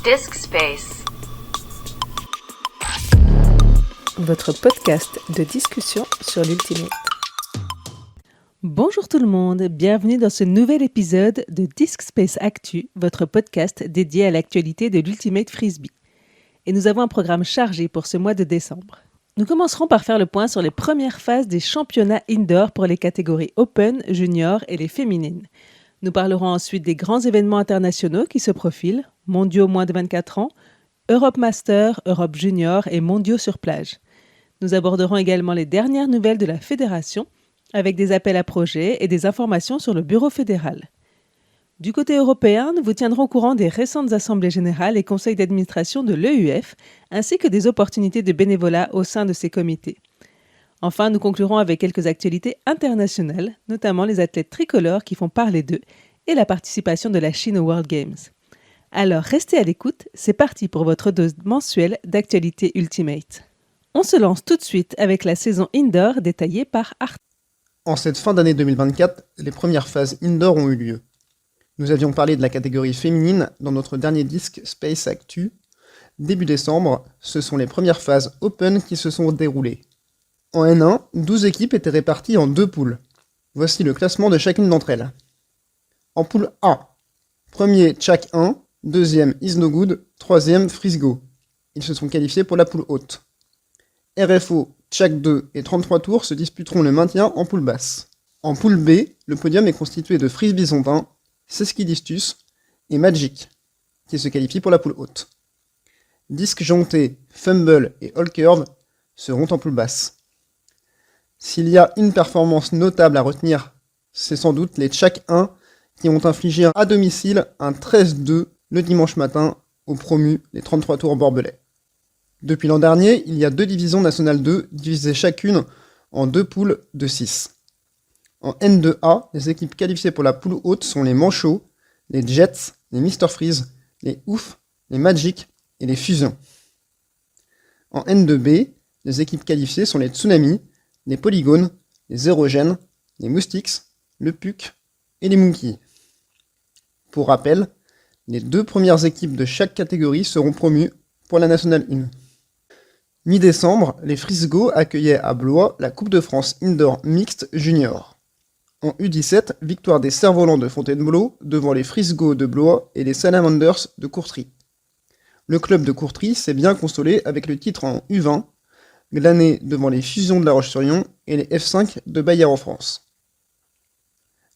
Disc Space. Votre podcast de discussion sur l'Ultimate. Bonjour tout le monde, bienvenue dans ce nouvel épisode de Disc Space Actu, votre podcast dédié à l'actualité de l'Ultimate Frisbee. Et nous avons un programme chargé pour ce mois de décembre. Nous commencerons par faire le point sur les premières phases des championnats indoor pour les catégories Open, Junior et les féminines. Nous parlerons ensuite des grands événements internationaux qui se profilent, mondiaux moins de 24 ans, Europe Master, Europe Junior et mondiaux sur plage. Nous aborderons également les dernières nouvelles de la fédération avec des appels à projets et des informations sur le bureau fédéral. Du côté européen, nous vous tiendrons au courant des récentes assemblées générales et conseils d'administration de l'EUF, ainsi que des opportunités de bénévolat au sein de ces comités. Enfin, nous conclurons avec quelques actualités internationales, notamment les athlètes tricolores qui font parler d'eux et la participation de la Chine aux World Games. Alors, restez à l'écoute, c'est parti pour votre dose mensuelle d'actualité Ultimate. On se lance tout de suite avec la saison indoor détaillée par Art. En cette fin d'année 2024, les premières phases indoor ont eu lieu. Nous avions parlé de la catégorie féminine dans notre dernier disque Space Actu. Début décembre, ce sont les premières phases Open qui se sont déroulées. En N1, 12 équipes étaient réparties en 2 poules. Voici le classement de chacune d'entre elles. En poule A, premier Tchak 1, deuxième Is No Good, troisième Frisgo. Ils se sont qualifiés pour la poule haute. RFO, Tchak 2 et 33 tours se disputeront le maintien en poule basse. En poule B, le podium est constitué de Frisbee Zontin, Seskidistus et Magic, qui se qualifient pour la poule haute. Disque Jonté, Fumble et All Curve seront en poule basse. S'il y a une performance notable à retenir, c'est sans doute les Tchak 1 qui ont infligé à domicile un 13-2 le dimanche matin aux promus, les 33 tours Borbelais. Depuis l'an dernier, il y a 2 divisions nationales 2 divisées chacune en 2 poules de 6. En N2A, les équipes qualifiées pour la poule haute sont les Manchots, les Jets, les Mr Freeze, les Ouf, les Magic et les Fusions. En N2B, les équipes qualifiées sont les Tsunamis, les Polygones, les Érogènes, les Moustiques, le Puc et les Monkeys. Pour rappel, les 2 premières équipes de chaque catégorie seront promues pour la Nationale 1. Mi-décembre, les Frisgo accueillaient à Blois la Coupe de France Indoor Mixte Junior. En U17, victoire des Cerfs-Volants de Fontainebleau devant les Frisgo de Blois et les Salamanders de Courtrai. Le club de Courtrai s'est bien consolé avec le titre en U20, glané devant les Fusions de La Roche-sur-Yon et les F5 de Bayer en France.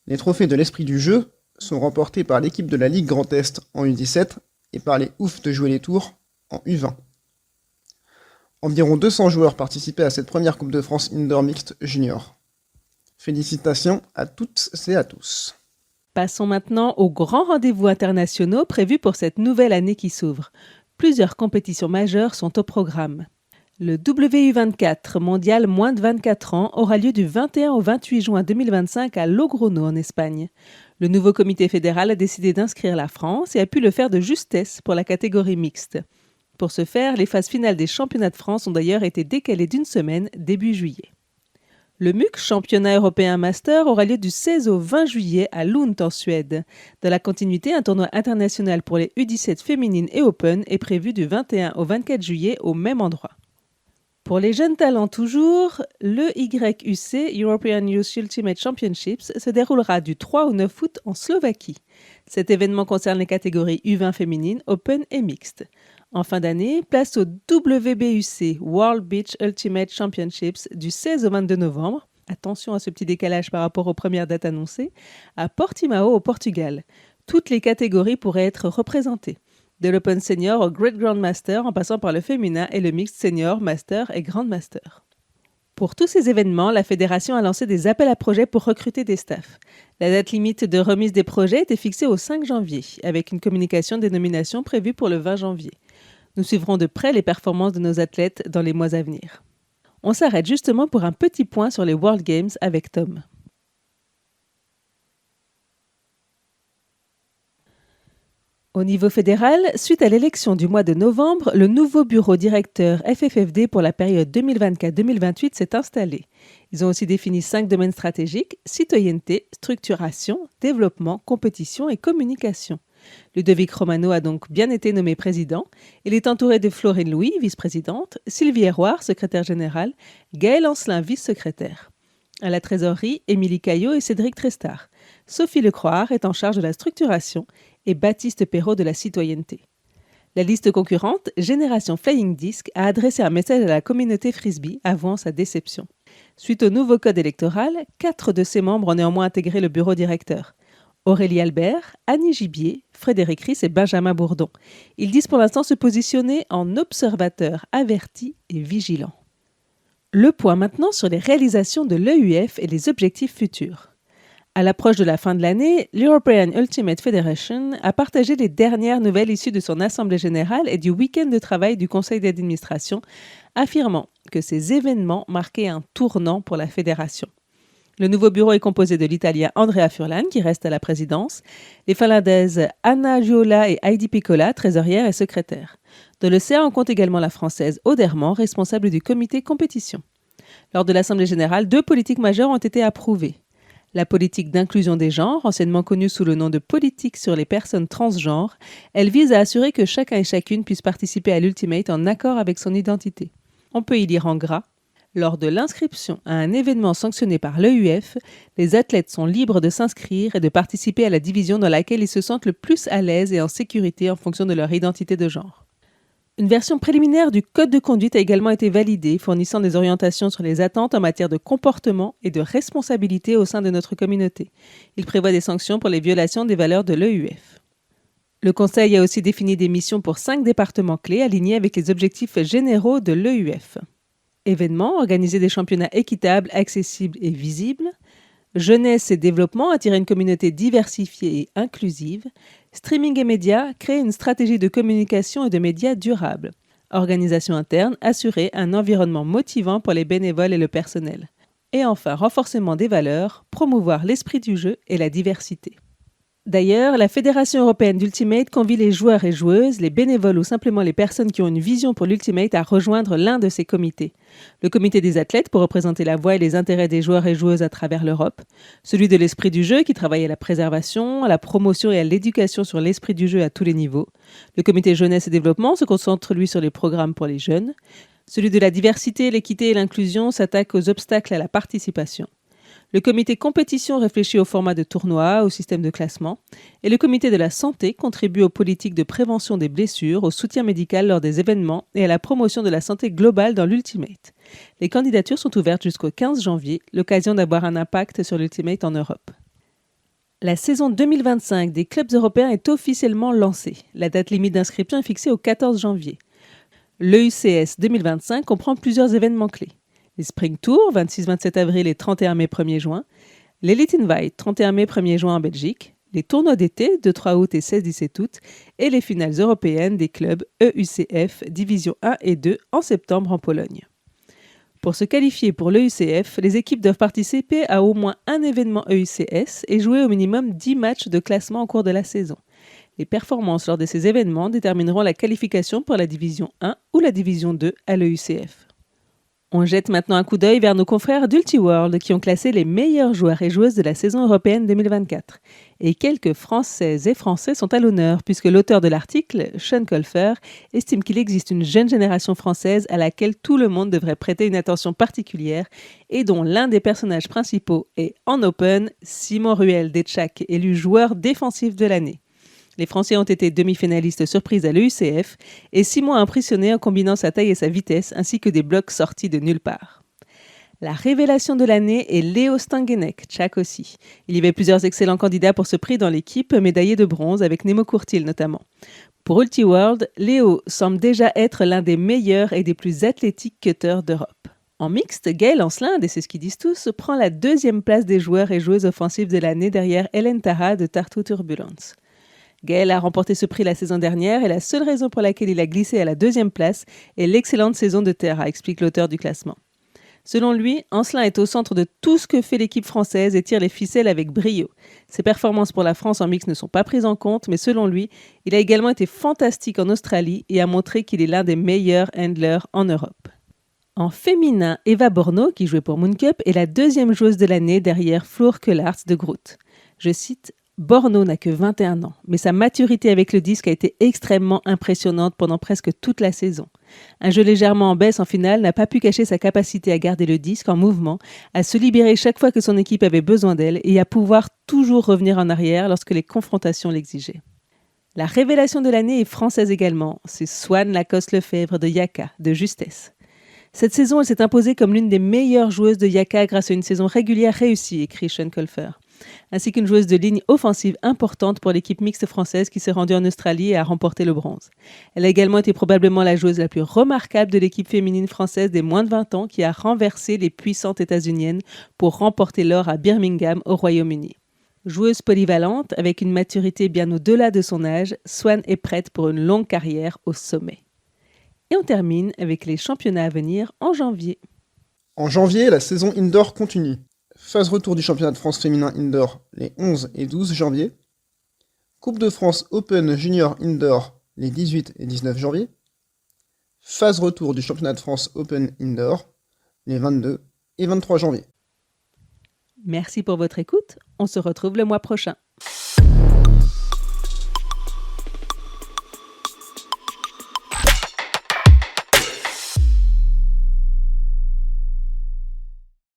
Les trophées de l'esprit du jeu sont remportés par l'équipe de la Ligue Grand Est en U17 et par les Oufs de Jouer les Tours en U20. Environ 200 joueurs participaient à cette première Coupe de France Indoor Mixte Junior. Félicitations à toutes et à tous. Passons maintenant aux grands rendez-vous internationaux prévus pour cette nouvelle année qui s'ouvre. Plusieurs compétitions majeures sont au programme. Le WU24 mondial moins de 24 ans aura lieu du 21 au 28 juin 2025 à Logroño en Espagne. Le nouveau comité fédéral a décidé d'inscrire la France et a pu le faire de justesse pour la catégorie mixte. Pour ce faire, les phases finales des championnats de France ont d'ailleurs été décalées d'1 semaine, début juillet. Le MUC, championnat européen master, aura lieu du 16 au 20 juillet à Lund en Suède. Dans la continuité, un tournoi international pour les U17 féminines et Open est prévu du 21 au 24 juillet au même endroit. Pour les jeunes talents toujours, le YUC, European Youth Ultimate Championships, se déroulera du 3 au 9 août en Slovaquie. Cet événement concerne les catégories U20 féminines, Open et mixte. En fin d'année, place au WBUC, World Beach Ultimate Championships, du 16 au 22 novembre, attention à ce petit décalage par rapport aux premières dates annoncées, à Portimao au Portugal. Toutes les catégories pourraient être représentées. De l'Open Senior au Great Grand Master en passant par le féminin et le Mixed Senior, Master et Grand Master. Pour tous ces événements, la Fédération a lancé des appels à projets pour recruter des staffs. La date limite de remise des projets était fixée au 5 janvier, avec une communication des nominations prévue pour le 20 janvier. Nous suivrons de près les performances de nos athlètes dans les mois à venir. On s'arrête justement pour un petit point sur les World Games avec Tom. Au niveau fédéral, suite à l'élection du mois de novembre, le nouveau bureau directeur FFFD pour la période 2024-2028 s'est installé. Ils ont aussi défini 5 domaines stratégiques: citoyenneté, structuration, développement, compétition et communication. Ludovic Romano a donc bien été nommé président. Il est entouré de Florine Louis, vice-présidente, Sylvie Héroard, secrétaire générale, Gaël Ancelin, vice-secrétaire. À la trésorerie, Émilie Caillot et Cédric Trestard. Sophie Lecroix est en charge de la structuration et Baptiste Perrault de la citoyenneté. La liste concurrente, Génération Flying Disc, a adressé un message à la communauté frisbee avant sa déception. Suite au nouveau code électoral, 4 de ses membres ont néanmoins intégré le bureau directeur. Aurélie Albert, Annie Gibier, Frédéric Ries et Benjamin Bourdon. Ils disent pour l'instant se positionner en observateurs avertis et vigilants. Le point maintenant sur les réalisations de l'EUF et les objectifs futurs. À l'approche de la fin de l'année, l'European Ultimate Federation a partagé les dernières nouvelles issues de son assemblée générale et du week-end de travail du conseil d'administration, affirmant que ces événements marquaient un tournant pour la fédération. Le nouveau bureau est composé de l'Italien Andrea Furlan, qui reste à la présidence, les Finlandaises Anna Giola et Heidi Piccola, trésorière et secrétaire. De l'ECA, on compte également la Française Auderman, responsable du comité compétition. Lors de l'Assemblée générale, 2 politiques majeures ont été approuvées. La politique d'inclusion des genres, anciennement connue sous le nom de politique sur les personnes transgenres, elle vise à assurer que chacun et chacune puisse participer à l'Ultimate en accord avec son identité. On peut y lire en gras. Lors de l'inscription à un événement sanctionné par l'EUF, les athlètes sont libres de s'inscrire et de participer à la division dans laquelle ils se sentent le plus à l'aise et en sécurité en fonction de leur identité de genre. Une version préliminaire du code de conduite a également été validée, fournissant des orientations sur les attentes en matière de comportement et de responsabilité au sein de notre communauté. Il prévoit des sanctions pour les violations des valeurs de l'EUF. Le Conseil a aussi défini des missions pour 5 départements clés alignés avec les objectifs généraux de l'EUF. Événements, organiser des championnats équitables, accessibles et visibles. Jeunesse et développement, attirer une communauté diversifiée et inclusive. Streaming et médias, créer une stratégie de communication et de médias durables. Organisation interne, assurer un environnement motivant pour les bénévoles et le personnel. Et enfin, renforcement des valeurs, promouvoir l'esprit du jeu et la diversité. D'ailleurs, la Fédération européenne d'Ultimate convie les joueurs et joueuses, les bénévoles ou simplement les personnes qui ont une vision pour l'Ultimate à rejoindre l'un de ces comités. Le comité des athlètes pour représenter la voix et les intérêts des joueurs et joueuses à travers l'Europe. Celui de l'esprit du jeu qui travaille à la préservation, à la promotion et à l'éducation sur l'esprit du jeu à tous les niveaux. Le comité jeunesse et développement se concentre lui sur les programmes pour les jeunes. Celui de la diversité, l'équité et l'inclusion s'attaque aux obstacles à la participation. Le comité compétition réfléchit au format de tournoi, au système de classement. Et le comité de la santé contribue aux politiques de prévention des blessures, au soutien médical lors des événements et à la promotion de la santé globale dans l'Ultimate. Les candidatures sont ouvertes jusqu'au 15 janvier, l'occasion d'avoir un impact sur l'Ultimate en Europe. La saison 2025 des clubs européens est officiellement lancée. La date limite d'inscription est fixée au 14 janvier. L'EUCS 2025 comprend plusieurs événements clés. Les Spring Tours, 26-27 avril et 31 mai 1er juin. L'Elite Invite, 31 mai 1er juin en Belgique. Les tournois d'été, 2-3 août et 16-17 août. Et les finales européennes des clubs EUCF, Division 1 et 2 en septembre en Pologne. Pour se qualifier pour l'EUCF, les équipes doivent participer à au moins un événement EUCS et jouer au minimum 10 matchs de classement au cours de la saison. Les performances lors de ces événements détermineront la qualification pour la Division 1 ou la Division 2 à l'EUCF. On jette maintenant un coup d'œil vers nos confrères d'UltiWorld qui ont classé les meilleurs joueurs et joueuses de la saison européenne 2024. Et quelques Françaises et Français sont à l'honneur puisque l'auteur de l'article, Sean Colfer, estime qu'il existe une jeune génération française à laquelle tout le monde devrait prêter une attention particulière et dont l'un des personnages principaux est, en Open, Simon Ruel-Detschak, élu joueur défensif de l'année. Les Français ont été demi-finalistes surprises à l'EUCF et Simon a impressionné en combinant sa taille et sa vitesse ainsi que des blocs sortis de nulle part. La révélation de l'année est Léo Stangenek, Tchak aussi. Il y avait plusieurs excellents candidats pour ce prix dans l'équipe, médaillé de bronze avec Nemo Courtil notamment. Pour UltiWorld, Léo semble déjà être l'un des meilleurs et des plus athlétiques cutters d'Europe. En mixte, Gaël Ancelin, et c'est ce qu'ils disent tous, prend la 2e place des joueurs et joueuses offensives de l'année derrière Hélène Tara de Tartu Turbulence. Gaël a remporté ce prix la saison dernière et la seule raison pour laquelle il a glissé à la 2e place est l'excellente saison de Terra, explique l'auteur du classement. Selon lui, Ancelin est au centre de tout ce que fait l'équipe française et tire les ficelles avec brio. Ses performances pour la France en mix ne sont pas prises en compte, mais selon lui, il a également été fantastique en Australie et a montré qu'il est l'un des meilleurs handlers en Europe. En féminin, Eva Borno, qui jouait pour Moon Cup, est la 2e joueuse de l'année derrière Floor Kellarts de Groot. Je cite: Borno n'a que 21 ans, mais sa maturité avec le disque a été extrêmement impressionnante pendant presque toute la saison. Un jeu légèrement en baisse en finale n'a pas pu cacher sa capacité à garder le disque en mouvement, à se libérer chaque fois que son équipe avait besoin d'elle et à pouvoir toujours revenir en arrière lorsque les confrontations l'exigeaient. La révélation de l'année est française également, c'est Swann Lacoste-Lefebvre de Yaka, de justesse. Cette saison, elle s'est imposée comme l'une des meilleures joueuses de Yaka grâce à une saison régulière réussie, écrit Sean Colfer, ainsi qu'une joueuse de ligne offensive importante pour l'équipe mixte française qui s'est rendue en Australie et a remporté le bronze. Elle a également été probablement la joueuse la plus remarquable de l'équipe féminine française des moins de 20 ans qui a renversé les puissantes états-uniennes pour remporter l'or à Birmingham au Royaume-Uni. Joueuse polyvalente, avec une maturité bien au-delà de son âge, Swann est prête pour une longue carrière au sommet. Et on termine avec les championnats à venir en janvier. En janvier, la saison indoor continue. Phase retour du championnat de France féminin indoor les 11 et 12 janvier. Coupe de France Open Junior Indoor les 18 et 19 janvier. Phase retour du championnat de France Open Indoor les 22 et 23 janvier. Merci pour votre écoute. On se retrouve le mois prochain.